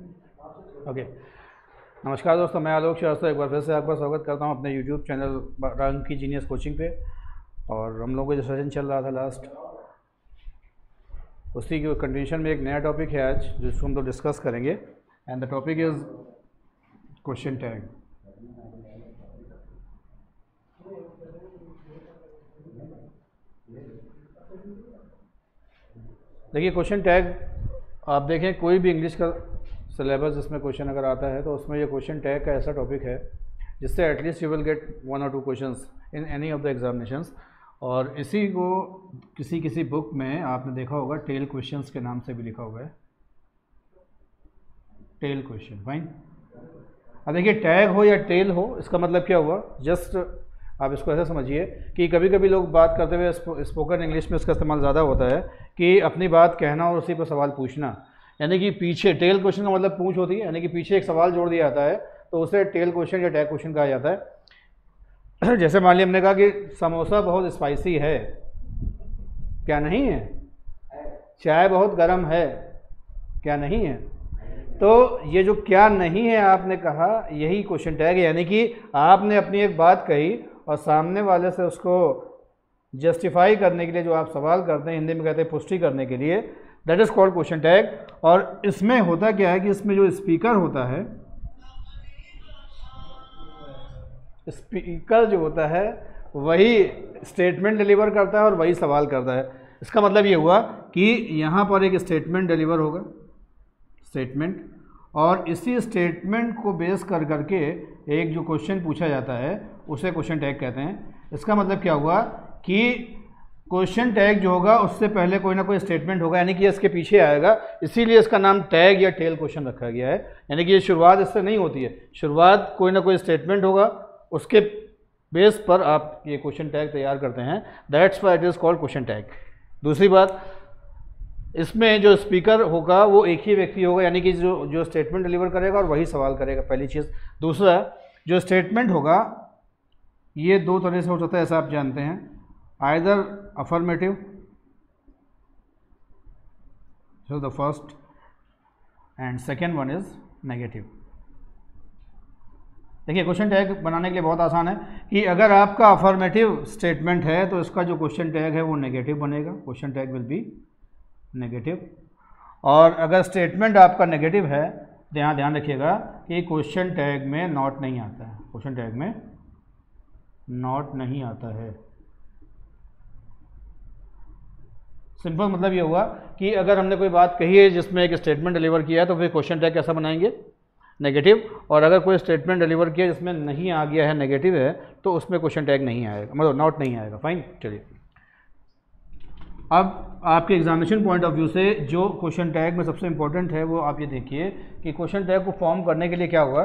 Okay, नमस्कार दोस्तों, मैं आलोक श्रीवास्तव एक बार फिर से आपका स्वागत करता हूं अपने यूट्यूब चैनल रंग की जीनियस कोचिंग पे। और हम लोगों का जो सेशन चल रहा था लास्ट, उसी की कंटिन्यूशन में एक नया टॉपिक है आज जिसको हम लोग डिस्कस करेंगे। And the topic is question tag. देखिए, क्वेश्चन टैग आप देखें, कोई भी इंग्लिश का सिलेबस जिसमें क्वेश्चन अगर आता है तो उसमें ये क्वेश्चन टैग का ऐसा टॉपिक है जिससे at least you will get 1 or 2 questions in any of the examinations. और इसी को किसी बुक में आपने देखा होगा टेल क्वेश्चंस के नाम से भी लिखा हुआ है, टेल क्वेश्चन। फाइन। अब देखिए, टैग हो या टेल हो, इसका मतलब क्या हुआ, जस्ट आप इसको ऐसा समझिए कि कभी कभी लोग बात करते हुए स्पोकन इंग्लिश में इसका इस्तेमाल ज़्यादा होता है कि अपनी बात कहना और उसी पर सवाल पूछना, यानी कि पीछे टेल क्वेश्चन का मतलब पूछ होती है, यानी कि पीछे एक सवाल जोड़ दिया जाता है तो उसे टेल क्वेश्चन या टैग क्वेश्चन कहा जाता है। जैसे मान लिया हमने कहा कि समोसा बहुत स्पाइसी है, क्या नहीं है? चाय बहुत गर्म है, क्या नहीं है? तो ये जो क्या नहीं है आपने कहा, यही क्वेश्चन टैग है। यानी कि आपने अपनी एक बात कही और सामने वाले से उसको जस्टिफाई करने के लिए जो आप सवाल करते हैं, हिंदी में कहते हैं पुष्टि करने के लिए, that is called question tag. और इसमें होता क्या है कि इसमें जो स्पीकर होता है, स्पीकर जो होता है वही स्टेटमेंट डिलीवर करता है और वही सवाल करता है। इसका मतलब ये हुआ कि यहाँ पर एक स्टेटमेंट डिलीवर होगा, स्टेटमेंट, और इसी स्टेटमेंट को बेस कर करके एक जो क्वेश्चन पूछा जाता है उसे क्वेश्चन टैग कहते हैं। इसका मतलब क्या हुआ कि क्वेश्चन टैग जो होगा उससे पहले कोई ना कोई स्टेटमेंट होगा, यानी कि इसके पीछे आएगा, इसीलिए इसका नाम टैग या टेल क्वेश्चन रखा गया है। यानी कि ये शुरुआत इससे नहीं होती है, शुरुआत कोई ना कोई स्टेटमेंट होगा, उसके बेस पर आप ये क्वेश्चन टैग तैयार करते हैं। That's why it is called question tag. दूसरी बात, इसमें जो स्पीकर होगा वो एक ही व्यक्ति होगा, यानी कि जो स्टेटमेंट डिलीवर करेगा और वही सवाल करेगा, पहली चीज़। दूसरा, जो स्टेटमेंट होगा ये दो तरह से हो सकता है, ऐसा आप जानते हैं, either affirmative, so the first, and second one is negative. देखिए, क्वेश्चन टैग बनाने के लिए बहुत आसान है कि अगर आपका अफर्मेटिव स्टेटमेंट है तो इसका जो क्वेश्चन टैग है वो नेगेटिव बनेगा, question tag will be negative. और अगर स्टेटमेंट आपका नेगेटिव है, ध्यान रखिएगा कि क्वेश्चन टैग में नॉट नहीं आता है, क्वेश्चन टैग में नॉट नहीं आता है। सिंपल मतलब ये हुआ कि अगर हमने कोई बात कही है जिसमें एक स्टेटमेंट डिलीवर किया है तो फिर क्वेश्चन टैग कैसा बनाएंगे? नेगेटिव। और अगर कोई स्टेटमेंट डिलीवर किया जिसमें नहीं आ गया है, नेगेटिव है, तो उसमें क्वेश्चन टैग नहीं आएगा, मतलब नॉट नहीं आएगा। फाइन, चलिए। अब आपके एग्जामिनेशन पॉइंट ऑफ व्यू से जो क्वेश्चन टैग में सबसे इंपॉर्टेंट है वो आप ये देखिए कि क्वेश्चन टैग को फॉर्म करने के लिए क्या होगा।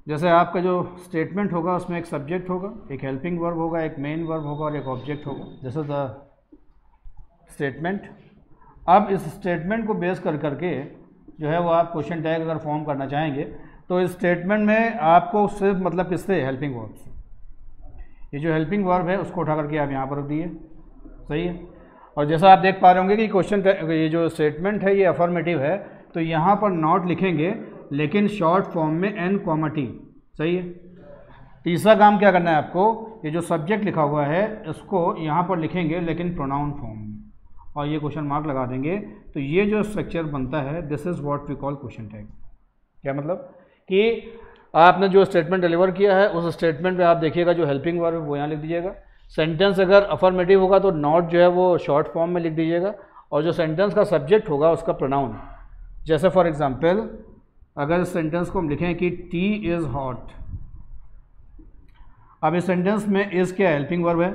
जैसे आपका जो स्टेटमेंट होगा उसमें एक सब्जेक्ट होगा, एक हेल्पिंग वर्ब होगा, एक मेन वर्ब होगा और एक ऑब्जेक्ट होगा। This is the statement. अब इस स्टेटमेंट को बेस कर करके जो है वो आप क्वेश्चन टैग अगर फॉर्म करना चाहेंगे तो इस स्टेटमेंट में आपको सिर्फ मतलब किससे, हेल्पिंग वर्ब से। ये जो हेल्पिंग वर्ब है उसको उठा करके आप यहाँ पर रख दिए, सही है। और जैसा आप देख पा रहे होंगे कि क्वेश्चन ये जो स्टेटमेंट है ये अफर्मेटिव है, तो यहाँ पर नॉट लिखेंगे लेकिन शॉर्ट फॉर्म में N, T, सही है। तीसरा काम क्या करना है आपको, ये जो सब्जेक्ट लिखा हुआ है इसको यहाँ पर लिखेंगे लेकिन प्रोनाउन फॉर्म में, और ये क्वेश्चन मार्क लगा देंगे। तो ये जो स्ट्रक्चर बनता है, this is what we call question tag. क्या मतलब कि आपने जो स्टेटमेंट डिलीवर किया है उस स्टेटमेंट में आप देखिएगा जो हेल्पिंग वर्ब है वो यहाँ लिख दीजिएगा। सेंटेंस अगर अफर्मेटिव होगा तो नॉट जो है वो शॉर्ट फॉर्म में लिख दीजिएगा, और जो सेंटेंस का सब्जेक्ट होगा उसका प्रोनाउन। जैसे फॉर एग्जांपल अगर इस सेंटेंस को हम लिखें कि टी इज़ हॉट, अब इस सेंटेंस में इज़ क्या हेल्पिंग वर्ब है,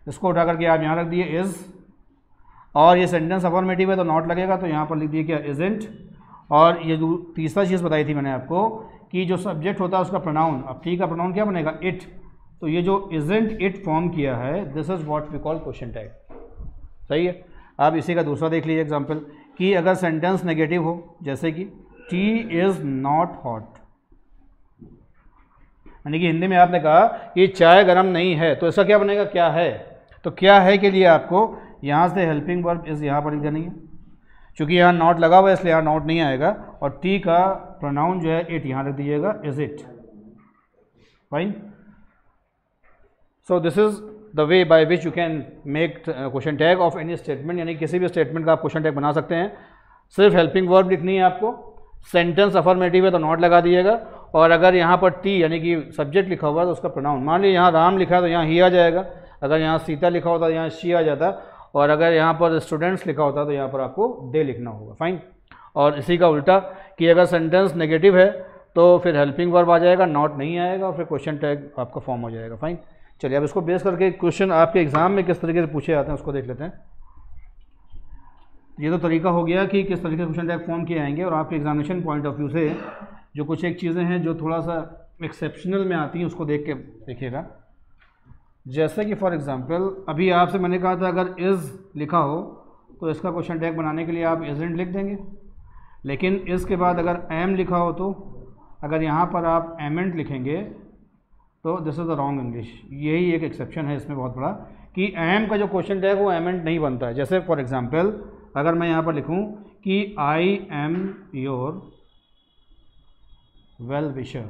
इसको उठा करके आप यहाँ रख दिए इज़, और ये सेंटेंस अफर्मेटिव है तो नॉट लगेगा, तो यहाँ पर लिख दिए क्या, इज़ेंट। और ये जो तीसरा चीज़ बताई थी मैंने आपको कि जो सब्जेक्ट होता है उसका प्रोनाउन, अब टी का प्रोनाउन क्या बनेगा, इट। तो ये जो इज़ेंट इट फॉर्म किया है, this is what we call question tag, सही है। आप इसी का दूसरा देख लीजिए एग्जाम्पल कि अगर सेंटेंस नेगेटिव हो, जैसे कि टी इज़ नॉट हॉट, यानी कि हिंदी में आपने कहा कि चाय गर्म नहीं है, तो इसका क्या बनेगा, क्या है। तो क्या है के लिए आपको यहाँ से हेल्पिंग वर्ब इज़ यहाँ पर लिख देनी है। चूँकि यहाँ नॉट लगा हुआ है इसलिए यहाँ नॉट नहीं आएगा, और टी का प्रोनाउन जो है इट यहाँ रख दीजिएगा, is it. Fine. So this is the way by which you can make question tag of any statement, यानी किसी भी स्टेटमेंट का आप क्वेश्चन टैग बना सकते हैं। सिर्फ हेल्पिंग वर्ब लिखनी है आपको, सेंटेंस अफर्मेटिव है तो नॉट लगा दिएगा, और अगर यहाँ पर टी यानी कि सब्जेक्ट लिखा हुआ है तो उसका प्रोनाउन, मान लीजिए यहाँ राम लिखा है तो यहाँ ही आ जाएगा, अगर यहाँ सीता लिखा होता तो यहाँ शी आ जाता, और अगर यहाँ पर स्टूडेंट्स लिखा होता तो यहाँ पर आपको दे लिखना होगा। फाइन। और इसी का उल्टा कि अगर सेंटेंस नेगेटिव है तो फिर हेल्पिंग वर्ब आ जाएगा, नॉट नहीं आएगा, और फिर क्वेश्चन टैग आपका फॉर्म हो जाएगा। फाइन। चलिए अब इसको बेस करके क्वेश्चन आपके एग्जाम में किस तरीके से पूछे जाते हैं उसको देख लेते हैं। ये तो तरीका हो गया कि किस तरीके से क्वेश्चन टैग फॉर्म किए जाएंगे, और आपके एग्जामिनेशन पॉइंट ऑफ व्यू से जो कुछ एक चीज़ें हैं जो थोड़ा सा एक्सेप्शनल में आती हैं उसको देख के देखिएगा। जैसे कि फॉर एग्जांपल अभी आपसे मैंने कहा था अगर इज़ लिखा हो तो इसका क्वेश्चन टैग बनाने के लिए आप इज़न्ट लिख देंगे, लेकिन इसके बाद अगर एम लिखा हो तो अगर यहाँ पर आप एमेंट लिखेंगे तो this is the wrong English. यही एक एक्सेप्शन है इसमें बहुत बड़ा कि एम का जो क्वेश्चन टैग वो एमेंट नहीं बनता है। जैसे फॉर एग्जांपल अगर मैं यहाँ पर लिखूँ कि I am your well wisher,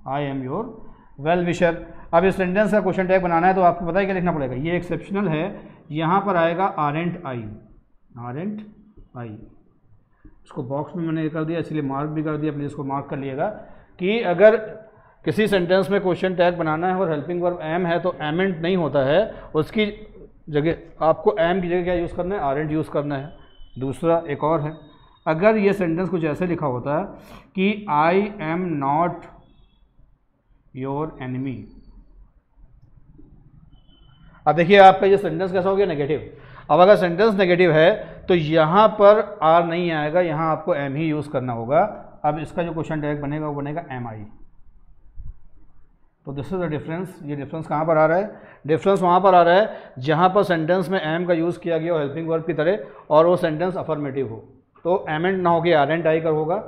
I am your well wisher. अब इस सेंटेंस का क्वेश्चन टैग बनाना है तो आपको पता है क्या लिखना पड़ेगा, ये एक्सेप्शनल है, यहाँ पर आएगा आरेंट आई, आरेंट आई। इसको बॉक्स में मैंने कर दिया इसलिए मार्क भी कर दिया, प्लीज़ इसको मार्क कर लिएगा कि अगर किसी सेंटेंस में क्वेश्चन टैग बनाना है और हेल्पिंग वर्ब एम है तो एमेंट नहीं होता है, उसकी जगह आपको एम की जगह क्या यूज़ करना है, आरेंट यूज़ करना है। दूसरा एक और है, अगर ये सेंटेंस कुछ ऐसे लिखा होता है कि I am not your enemy. अब देखिए आपका ये सेंटेंस कैसा हो गया, नेगेटिव। अब अगर सेंटेंस नेगेटिव है तो यहाँ पर आर नहीं आएगा, यहाँ आपको एम ही यूज़ करना होगा। अब इसका जो क्वेश्चन टैग बनेगा वो बनेगा एम आई। तो दिस इज द डिफरेंस। ये डिफरेंस कहाँ पर आ रहा है, डिफरेंस वहाँ पर आ रहा है जहाँ पर सेंटेंस में एम का यूज़ किया गया हो हेल्पिंग वर्ब की तरह और वो सेंटेंस अफर्मेटिव हो तो एमेंट ना होकर आरेंट आई कर होगा।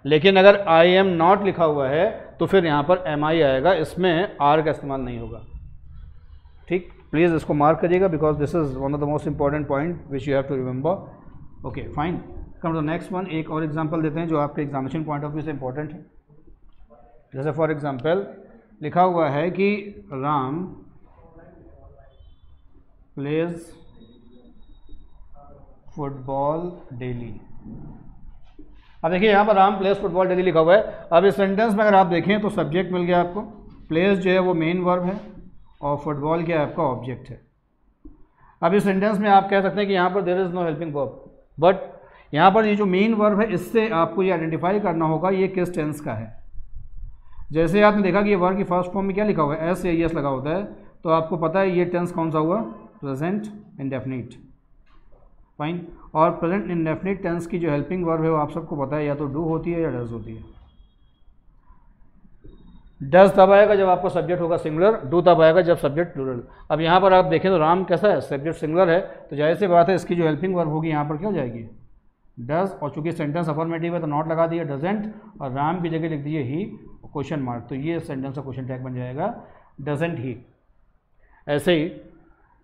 लेकिन अगर आई एम नॉट लिखा हुआ है तो फिर यहाँ पर एम आई आएगा, इसमें आर का इस्तेमाल नहीं होगा। ठीक, प्लीज़ इसको मार्क करिएगा because this is one of the most important point which you have to remember. Okay fine, come to next one. एक और एग्जांपल देते हैं जो आपके एग्जामिनेशन पॉइंट ऑफ व्यू से इंपॉर्टेंट है। जैसे फॉर एग्जांपल लिखा हुआ है कि राम प्लेज फुटबॉल डेली। अब देखिए यहाँ पर राम प्लेज फुटबॉल डेली लिखा हुआ है। अब इस सेंटेंस में अगर आप देखें तो सब्जेक्ट मिल गया आपको, प्लेज जो है वो मेन वर्ब है और फुटबॉल क्या है आपका ऑब्जेक्ट है। अब इस सेंटेंस में आप कह सकते हैं कि यहाँ पर there is no helping verb, but यहाँ पर ये जो मेन वर्ब है इससे आपको ये आइडेंटिफाई करना होगा ये किस टेंस का है। जैसे आपने देखा कि ये वर्ब की फर्स्ट फॉर्म में क्या लिखा हुआ है, एस या एस लगा होता है, तो आपको पता है ये टेंस कौन सा हुआ, प्रेजेंट इंडेफिनिट। फाइन। और प्रेजेंट इंडेफिनिट टेंस की जो हेल्पिंग वर्ब है वो आप सबको पता है या तो डू होती है या डज होती है। डज तब आएगा जब आपका सब्जेक्ट होगा सिंगुलर, डू तब आएगा जब सब्जेक्ट प्लूरल। अब यहाँ पर आप देखें तो राम कैसा है, सब्जेक्ट सिंगुलर है, तो जाहिर सी बात है इसकी जो हेल्पिंग वर्ब होगी यहाँ पर क्या हो जाएगी, डज। और चूंकि सेंटेंस अफर्मेटिव है तो नॉट लगा दिया डजेंट, और राम की जगह लिख दिए ही क्वेश्चन मार्क, तो ये सेंटेंस का क्वेश्चन टैग बन जाएगा डजेंट ही। ऐसे ही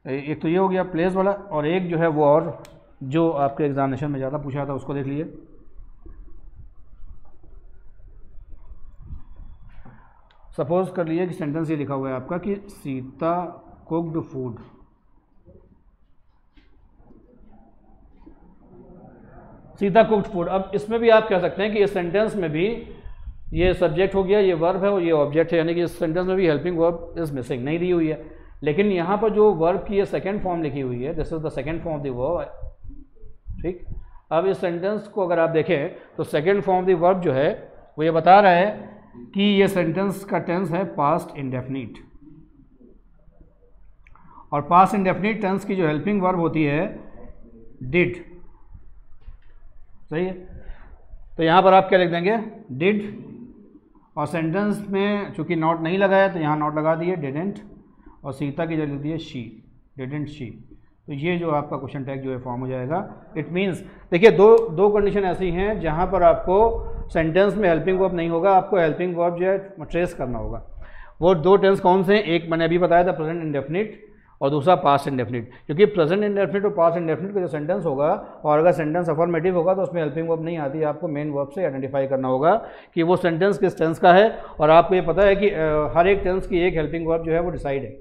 एक तो ये हो गया प्लेस वाला, और एक जो है वो और जो आपके एग्जामिनेशन में ज़्यादा पूछा था उसको देख लिए। सपोज कर लिए कि सेंटेंस ये लिखा हुआ है आपका कि Sita cooked food. Sita cooked food. अब इसमें भी आप कह सकते हैं कि इस सेंटेंस में भी ये सब्जेक्ट हो गया, ये वर्ब है और ये ऑब्जेक्ट है, यानी कि इस सेंटेंस में भी हेल्पिंग वर्ब इज मिसिंग, नहीं दी हुई है। लेकिन यहाँ पर जो वर्ब की ये सेकेंड फॉर्म लिखी हुई है, this is the second form of the verb. ठीक, अब इस सेंटेंस को अगर आप देखें तो second form of the verb जो है वो ये बता रहा है कि ये सेंटेंस का टेंस है पास्ट इंडेफिनिट, और पास्ट इंडेफिनिट टेंस की जो हेल्पिंग वर्ब होती है डिड। सही है, तो यहाँ पर आप क्या लिख देंगे, डिड। और सेंटेंस में चूंकि नॉट नहीं लगाया तो यहाँ नॉट लगा दिए डिडेंट, और सीता की जगह लिख दिए शी, डिडेंट शी। तो ये जो आपका क्वेश्चन टैग जो है फॉर्म हो जाएगा। इट मीन्स देखिए दो कंडीशन ऐसी हैं जहाँ पर आपको सेंटेंस में हेल्पिंग वर्ब नहीं होगा, आपको हेल्पिंग वर्ब जो है ट्रेस करना होगा। वो दो टेंस कौन से हैं, एक मैंने अभी बताया था प्रेजेंट इंडेफिनिट, और दूसरा पास्ट इंडेफिनिट, क्योंकि प्रेजेंट इंडेफिनिट और पास्ट इंडेफिनिट का जो सेंटेंस होगा, और अगर सेंटेंस अफर्मेटिव होगा तो उसमें हेल्पिंग वर्ब नहीं आती, आपको मेन वर्ब से आइडेंटिफाई करना होगा कि वो सेंटेंस किस टेंस का है, और आपको ये पता है कि हर एक टेंस की एक हेल्पिंग वर्ब जो है वो डिसाइड है।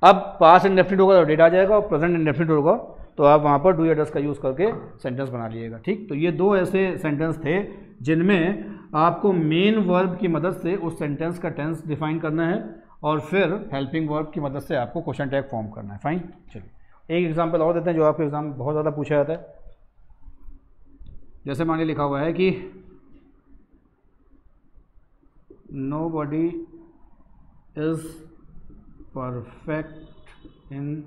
अब पास्ट इंडेफिनिट होगा तो डिड आ जाएगा, और प्रेजेंट इंडेफिनिट होगा तो आप वहाँ पर डू या डस का यूज़ करके सेंटेंस बना लीजिएगा। ठीक, तो ये दो ऐसे सेंटेंस थे जिनमें आपको मेन वर्ब की मदद से उस सेंटेंस का टेंस डिफाइन करना है, और फिर हेल्पिंग वर्ब की मदद से आपको क्वेश्चन टैग फॉर्म करना है। फाइन, चलिए एक एग्जांपल और देते हैं जो आपके एग्जाम में बहुत ज़्यादा पूछा जाता है। जैसे मान लीजिए लिखा हुआ है कि nobody is perfect in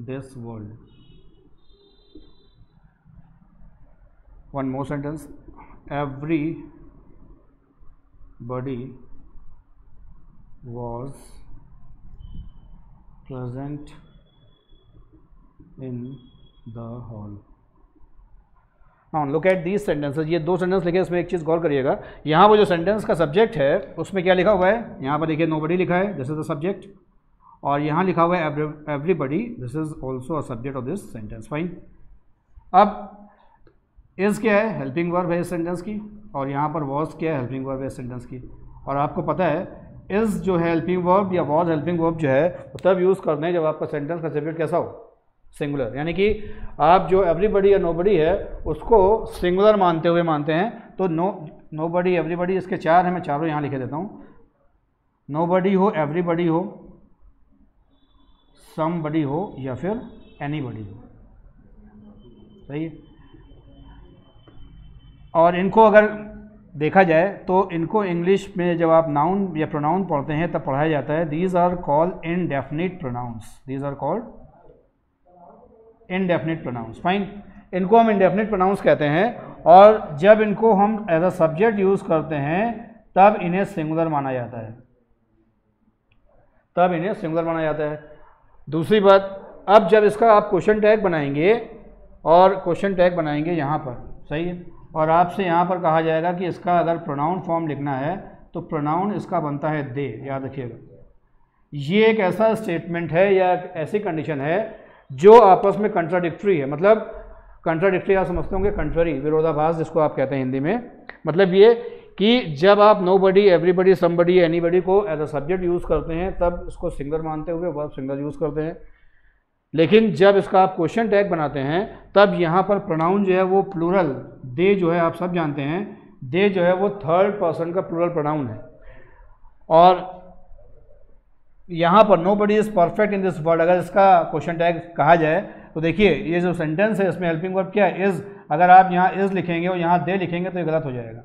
this world. One more sentence, everybody was present in the hall. Now look at these sentences. ये दो सेंटेंस लिखे, इसमें एक चीज़ गौर करिएगा, यहाँ वो जो सेंटेंस का सब्जेक्ट है उसमें क्या लिखा हुआ है, यहाँ पर देखिए नोबडी लिखा है, दिस इज द सब्जेक्ट, और यहाँ लिखा हुआ है everybody, this is also a subject of this sentence. Fine, अब इज़ क्या है, हेल्पिंग वर्ब है इस सेंटेंस की, और यहाँ पर वॉज क्या है, हेल्पिंग वर्ब है इस सेंटेंस की। और आपको पता है इज़ जो है हेल्पिंग वर्ब या वॉज हेल्पिंग वर्ब जो है तब यूज़ करना है जब आपका सेंटेंस का सब्जेक्ट कैसा हो, सिंगुलर, यानी कि आप जो एवरीबडी या नोबडी है उसको सिंगुलर मानते हुए मानते हैं। तो नोबडी एवरीबडी, इसके चार हैं, मैं चारों यहाँ लिखे देता हूँ। नोबडी हो, एवरीबडी हो, समबडी हो, या फिर एनीबडी हो। सही है। और इनको अगर देखा जाए तो इनको इंग्लिश में जब आप नाउन या प्रोनाउन पढ़ते हैं तब पढ़ाया जाता है, these are called indefinite pronouns, these are called indefinite pronouns. Fine, इनको हम इनडेफिनिट प्रोनाउंस कहते हैं, और जब इनको हम एज अ सब्जेक्ट यूज़ करते हैं तब इन्हें सिंगुलर माना जाता है, तब इन्हें सिंगुलर माना जाता है। दूसरी बात, अब जब इसका आप क्वेश्चन टैग बनाएंगे, और क्वेश्चन टैग बनाएंगे यहाँ पर, सही है, और आपसे यहाँ पर कहा जाएगा कि इसका अगर प्रोनाउन फॉर्म लिखना है तो प्रोनाउन इसका बनता है दे, याद रखिएगा। ये एक ऐसा स्टेटमेंट है या ऐसी कंडीशन है जो आपस में कंट्राडिक्टरी है, मतलब कंट्राडिक्टरी आप समझते होंगे, कंट्ररी, विरोधाभास जिसको आप कहते हैं हिंदी में। मतलब ये कि जब आप नोबडी, एवरीबडी, समबडी, एनीबडी को एज अ सब्जेक्ट यूज़ करते हैं तब इसको सिंगुलर मानते हुए वर्ब सिंगुलर यूज़ करते हैं, लेकिन जब इसका आप क्वेश्चन टैग बनाते हैं तब यहाँ पर प्रोनाउन जो है वो प्लूरल, दे जो है आप सब जानते हैं, दे जो है वो थर्ड पर्सन का प्लूरल प्रोनाउन है। और यहाँ पर nobody is perfect in this world, अगर इसका क्वेश्चन टैग कहा जाए तो देखिए ये जो सेंटेंस है इसमें हेल्पिंग वर्ब क्या है, इज़। अगर आप यहाँ इज़ लिखेंगे और यहाँ दे लिखेंगे तो ये गलत हो जाएगा।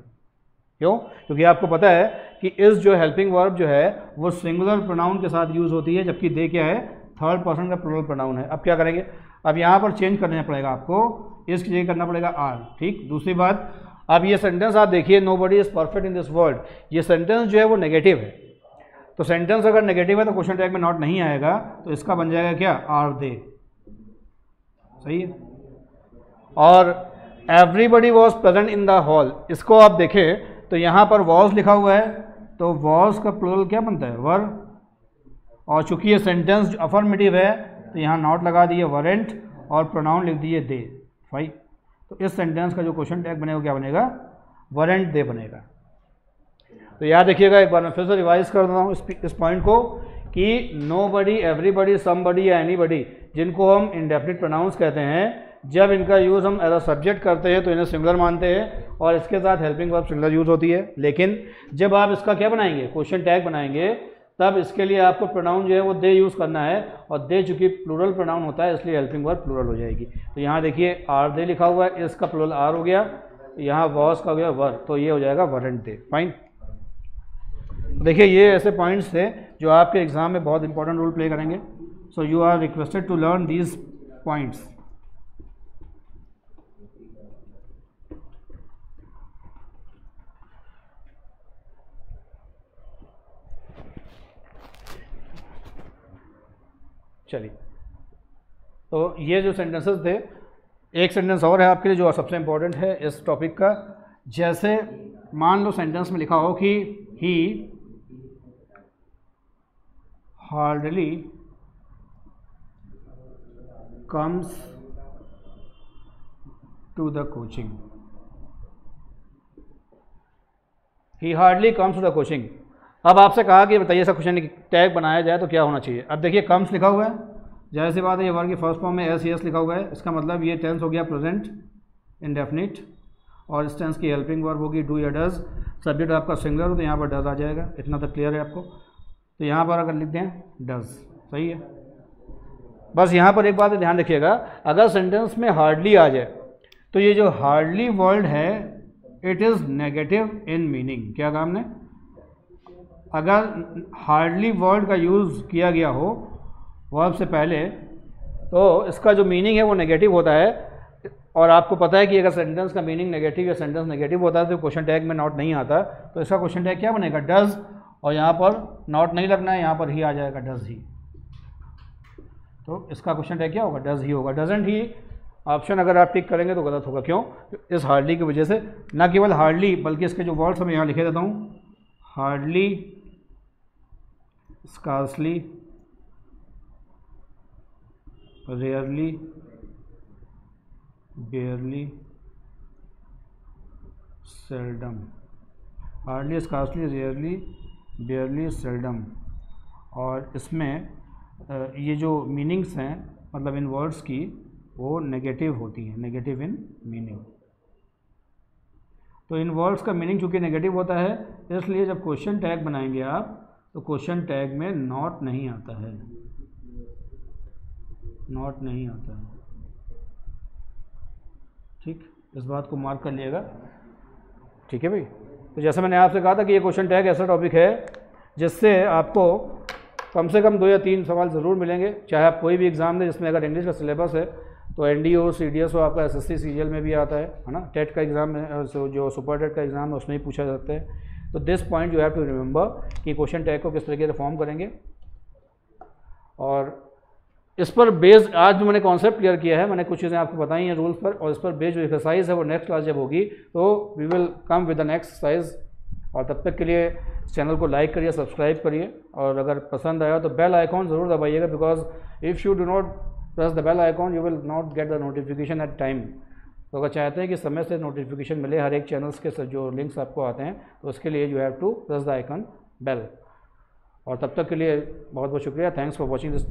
क्यों? क्योंकि आपको पता है कि इज़ जो हेल्पिंग वर्ब जो है वो सिंगुलर प्रोनाउन के साथ यूज़ होती है, जबकि दे क्या है, थर्ड पर्सन का प्लूरल प्रोनाउन है। अब क्या करेंगे, अब यहाँ पर चेंज करना पड़ेगा आपको, इस चेंज करना पड़ेगा आर। ठीक, दूसरी बात, अब ये सेंटेंस आप देखिए, nobody is perfect in this world, ये सेंटेंस जो है वो नेगेटिव है, तो सेंटेंस अगर नेगेटिव है तो क्वेश्चन टैग में नॉट नहीं आएगा, तो इसका बन जाएगा क्या, आर दे। सही है। और everybody was present in the hall, इसको आप देखें तो यहाँ पर वॉज लिखा हुआ है, तो वॉज का प्लूरल क्या बनता है, वर, और चूंकि ये सेंटेंस अफर्मेटिव है तो यहाँ नॉट लगा दिए वरेंट, और प्रोनाउन लिख दिए दे। फाइन, तो इस सेंटेंस का जो क्वेश्चन टैग बनेगा क्या बनेगा, वरेंट दे बनेगा। तो याद रखिएगा, एक बार मैं फिर से रिवाइज कर देता हूँ इस पॉइंट को, कि नोबडी, एवरीबडी, समबडी या एनीबडी, जिनको हम इंडेफिनिट प्रोनाउंस कहते हैं, जब इनका यूज़ हम एज अ सब्जेक्ट करते हैं तो इन्हें सिंगुलर मानते हैं, और इसके साथ हेल्पिंग वर्ब सिंगुलर यूज़ होती है। लेकिन जब आप इसका क्या बनाएंगे, क्वेश्चन टैग बनाएंगे, तब इसके लिए आपको प्रोनाउन जो है वो दे यूज़ करना है, और दे चूँकि प्लूरल प्रोनाउन होता है इसलिए हेल्पिंग वर्ब प्लूरल हो जाएगी। तो यहाँ देखिए आर दे लिखा हुआ है, इसका प्लूरल आर हो गया, यहाँ वॉज का हो गया वर, तो ये हो जाएगा वरेंट दे। फाइन, देखिए ये ऐसे पॉइंट्स थे जो आपके एग्जाम में बहुत इंपॉर्टेंट रोल प्ले करेंगे। So you are requested to learn these points. चलिए, तो ये जो सेंटेंसेस थे, एक सेंटेंस और है आपके लिए जो सबसे इम्पोर्टेंट है इस टॉपिक का। जैसे मान लो सेंटेंस में लिखा हो कि ही hardly comes to the coaching. He hardly comes to the coaching. अब आपसे कहा कि बताइए ऐसा क्वेश्चन टैग बनाया जाए तो क्या होना चाहिए। अब देखिए कम्स लिखा हुआ है, जाहिर सी बात है ये वर्ब की फर्स्ट फॉर्म में एस यस लिखा हुआ है, इसका मतलब ये टेंस हो गया प्रेजेंट इंडेफिनिट, और इस टेंस की हेल्पिंग वर्ब होगी डू या डज। सब्जेक्ट आपका सिंगुलर हो तो यहाँ पर डज आ जाएगा, इतना तो क्लियर है आपको। तो यहाँ पर अगर लिख दें डज, सही है। बस यहाँ पर एक बात ध्यान रखिएगा, अगर सेंटेंस में हार्डली आ जाए तो ये जो हार्डली वर्ड है it is negative in meaning. क्या काम ने, अगर हार्डली वर्ड का यूज़ किया गया हो वर्ब से पहले तो इसका जो मीनिंग है वो नेगेटिव होता है, और आपको पता है कि अगर सेंटेंस का मीनिंग नेगेटिव या सेंटेंस नेगेटिव होता है तो क्वेश्चन टैग में नॉट नहीं आता, तो इसका क्वेश्चन टैग क्या बनेगा डज, और यहाँ पर नॉट नहीं लगना है, यहाँ पर ही आ जाएगा डज ही। तो इसका क्वेश्चन टैग क्या होगा डज ही होगा। डजंट ही ऑप्शन अगर आप टिक करेंगे तो गलत होगा, क्यों, इस हार्डली की वजह से। ना केवल हार्डली बल्कि इसके जो वर्ड्स मैं यहाँ लिखे देता हूँ, hardly, scarcely, rarely, बेयरली, seldom. Hardly, scarcely, rarely, बेयरली, seldom. और इसमें ये जो मीनिंग्स हैं मतलब इन वर्ड्स की वो नेगेटिव होती हैं, नेगेटिव इन मीनिंग। तो इन वर्ड्स का मीनिंग चूँकि नेगेटिव होता है इसलिए जब क्वेश्चन टैग बनाएंगे आप तो क्वेश्चन टैग में नॉट नहीं आता है, नॉट नहीं आता है। ठीक, इस बात को मार्क कर लिएगा, ठीक है भाई। तो जैसा मैंने आपसे कहा था कि ये क्वेश्चन टैग ऐसा टॉपिक है जिससे आपको कम से कम 2 या 3 सवाल ज़रूर मिलेंगे, चाहे आप कोई भी एग्ज़ाम दें जिसमें अगर इंग्लिश का सिलेबस है तो एनडीओ सीडीएस हो, आपका एसएससी सीजीएल में भी आता है ना, टेट का एग्ज़ाम है, जो सुपर टेट का एग्ज़ाम है उसमें ही पूछा जाता है। तो this point you have to remember कि क्वेश्चन टैग को किस तरीके से फॉर्म करेंगे, और इस पर बेस्ड आज जो मैंने कॉन्सेप्ट क्लियर किया है, मैंने कुछ चीज़ें आपको बताई हैं रूल्स पर, और इस पर बेस्ड जो एक्सरसाइज है वो नेक्स्ट क्लास जब होगी तो we will come with the next exercise. और तब तक के लिए चैनल को लाइक करिए, सब्सक्राइब करिए, और अगर पसंद आया तो बेल आइकॉन ज़रूर दबाइएगा, because if you do not press the bell icon you will not get the notification at time. तो अगर चाहते हैं कि समय से नोटिफिकेशन मिले हर एक चैनल्स के जो लिंक्स आपको आते हैं, तो उसके लिए you have to press the icon bell. और तब तक के लिए बहुत बहुत शुक्रिया, थैंक्स फॉर वॉचिंग दिस